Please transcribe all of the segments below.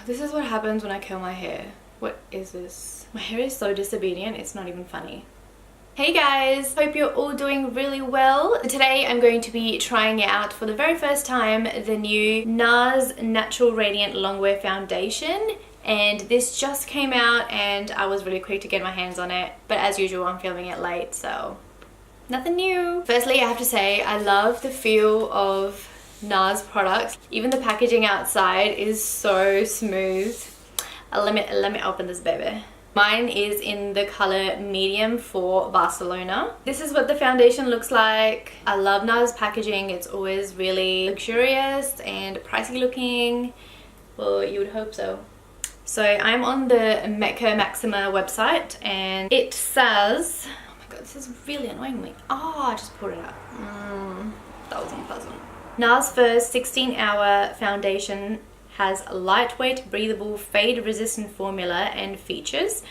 This is what happens when I curl my hair. What is this? My hair is so disobedient, it's not even funny. Hey guys, hope you're all doing really well. Today I'm going to be trying out for the very first time the new NARS Natural Radiant Longwear Foundation. And this just came out and I was really quick to get my hands on it. But as usual, I'm filming it late, so nothing new. Firstly, I have to say I love the feel of NARS products. Even the packaging outside is so smooth. Let me open this baby. Mine is in the color medium for Barcelona. This is what the foundation looks like. I love NARS packaging. It's always really luxurious and pricey looking. Well, you would hope so. So I'm on the Mecca Maxima website and it says, oh my god, this is really annoying me. Oh, I just pulled it out. That was unpleasant. NARS First 16-hour foundation has a lightweight, breathable, fade-resistant formula and features.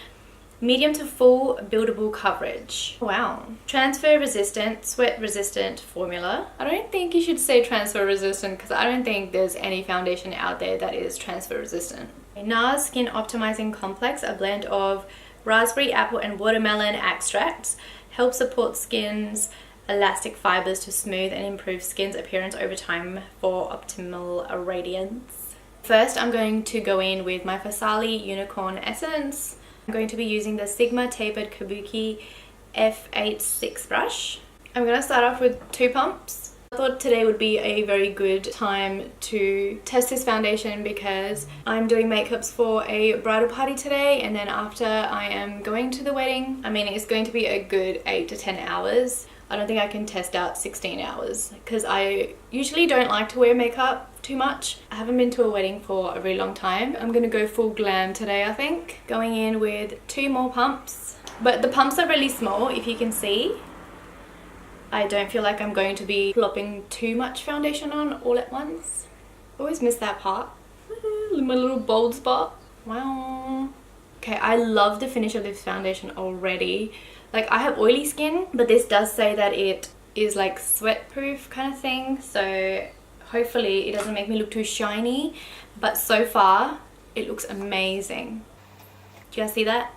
Medium to full buildable coverage. Wow. Transfer resistant, sweat resistant formula. I don't think you should say transfer resistant because I don't think there's any foundation out there that is transfer resistant. NARS Skin Optimizing Complex, a blend of raspberry, apple and watermelon extracts, helps support skin's elastic fibers to smooth and improve skin's appearance over time for optimal radiance. First, I'm going to go in with my Fasali Unicorn Essence. I'm going to be using the Sigma Tapered Kabuki F86 brush. I'm going to start off with 2 pumps. I thought today would be a very good time to test this foundation because I'm doing makeups for a bridal party today, and then after I am going to the wedding. I mean, it's going to be a good 8 to 10 hours. I don't think I can test out 16 hours because I usually don't like to wear makeup too much. I haven't been to a wedding for a really long time. I'm gonna go full glam today, I think. Going in with 2 more pumps, but the pumps are really small, if you can see. I don't feel like I'm going to be plopping too much foundation on all at once. Always miss that part. My little bold spot. Wow. Okay, I love the finish of this foundation already. Like, I have oily skin, but this does say that it is like sweat proof kind of thing, so hopefully it doesn't make me look too shiny, but so far it looks amazing. Do you guys see that?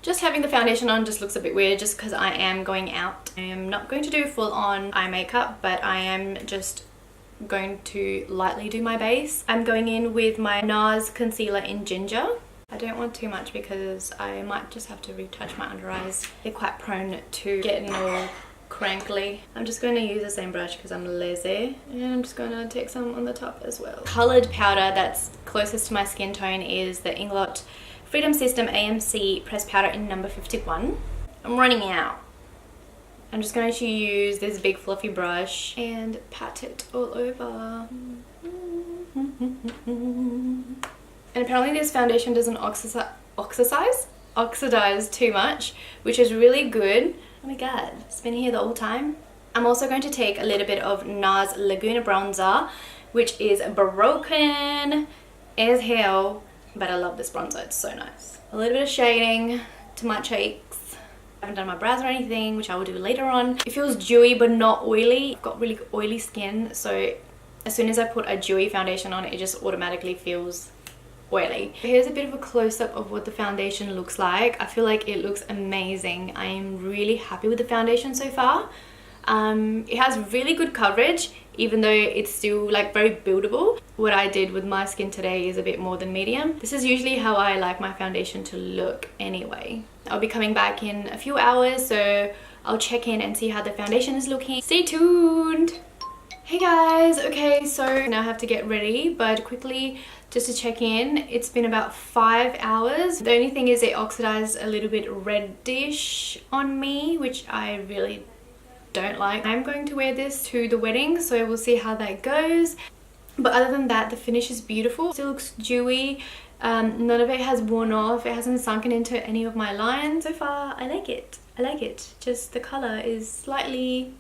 Just having the foundation on just looks a bit weird just because I am going out. I am not going to do full on eye makeup, but I am just going to lightly do my base. I'm going in with my NARS concealer in Ginger. I don't want too much because I might just have to retouch my under eyes. They're quite prone to getting all crankly. I'm just going to use the same brush because I'm lazy, and I'm just going to take some on the top as well. Coloured powder that's closest to my skin tone is the Inglot Freedom System AMC pressed powder in number 51. I'm running out. I'm just going to use this big fluffy brush and pat it all over. And apparently this foundation doesn't oxidize too much, which is really good. Oh my god, it's been here the whole time. I'm also going to take a little bit of NARS Laguna Bronzer, which is broken as hell, but I love this bronzer, it's so nice. A little bit of shading to my cheeks. I haven't done my brows or anything, which I will do later on. It feels dewy but not oily. I've got really oily skin, so as soon as I put a dewy foundation on, it just automatically feels oily. Here's a bit of a close-up of what the foundation looks like. I feel like it looks amazing. I am really happy with the foundation so far. It has really good coverage, even though it's still like very buildable. What I did with my skin today is a bit more than medium. This is usually how I like my foundation to look anyway. I'll be coming back in a few hours, so I'll check in and see how the foundation is looking. Stay tuned! Hey guys, okay, so now I have to get ready, but quickly just to check in, it's been about 5 hours. The only thing is it oxidized a little bit reddish on me, which I really don't like. I'm going to wear this to the wedding, so we'll see how that goes. But other than that, the finish is beautiful. It still looks dewy. None of it has worn off. It hasn't sunken into any of my lines. So far, I like it. I like it. Just the color is slightly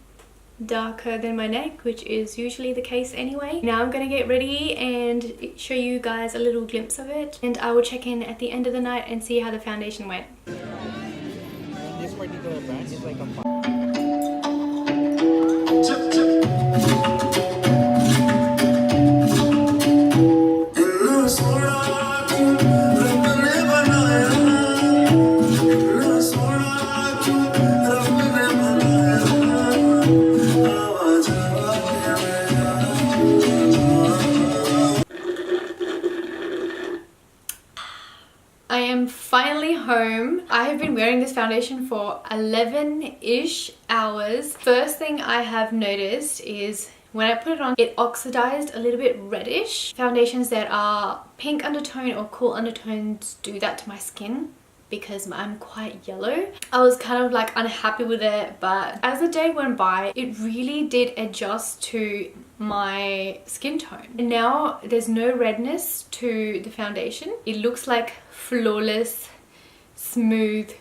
darker than my neck, which is usually the case anyway. Now I'm gonna get ready and show you guys a little glimpse of it, and I will check in at the end of the night and see how the foundation went. This particular brand is like a I am finally home. I have been wearing this foundation for 11-ish hours. First thing I have noticed is when I put it on, it oxidized a little bit reddish. Foundations that are pink undertone or cool undertones do that to my skin because I'm quite yellow. I was kind of like unhappy with it, but as the day went by, it really did adjust to my skin tone. And now there's no redness to the foundation. It looks like flawless, smooth,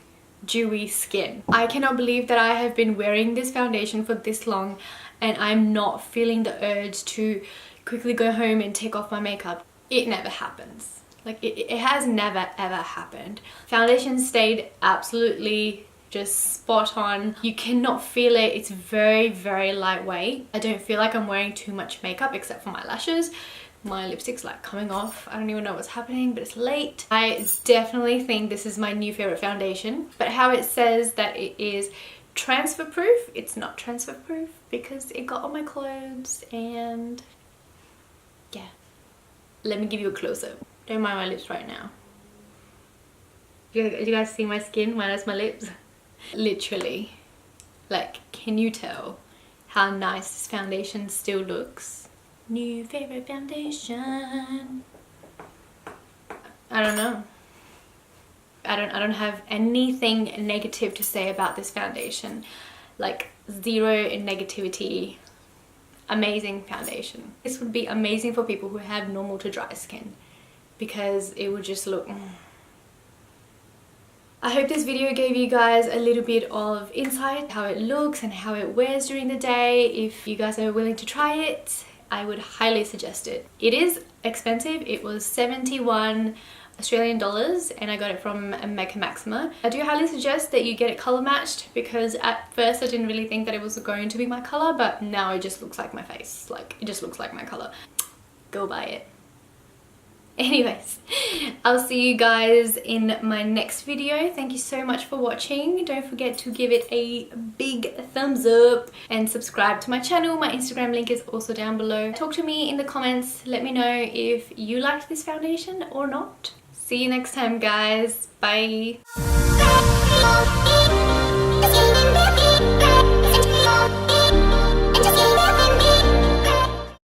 dewy skin. I cannot believe that I have been wearing this foundation for this long and I'm not feeling the urge to quickly go home and take off my makeup. It never happens. Like it has never ever happened. Foundation stayed absolutely just spot on. You cannot feel it. It's very, very lightweight. I don't feel like I'm wearing too much makeup except for my lashes. My lipstick's like coming off. I don't even know what's happening, but it's late. I definitely think this is my new favorite foundation. But how it says that it is transfer proof, it's not transfer proof because it got on my clothes and yeah. Let me give you a close-up. Don't mind my lips right now. You guys see my skin minus my lips? Literally. Like, can you tell how nice this foundation still looks? New favorite foundation. I don't know. I don't have anything negative to say about this foundation. Like, zero in negativity. Amazing foundation. This would be amazing for people who have normal to dry skin because it would just look... I hope this video gave you guys a little bit of insight how it looks and how it wears during the day. If you guys are willing to try it, I would highly suggest it. It is expensive. It was 71 Australian dollars and I got it from Mecca Maxima. I do highly suggest that you get it color matched because at first I didn't really think that it was going to be my color, but now it just looks like my face. Like, it just looks like my color. Go buy it. Anyways, I'll see you guys in my next video. Thank you so much for watching. Don't forget to give it a big thumbs up and subscribe to my channel. My Instagram link is also down below. Talk to me in the comments. Let me know if you liked this foundation or not. See you next time, guys. Bye.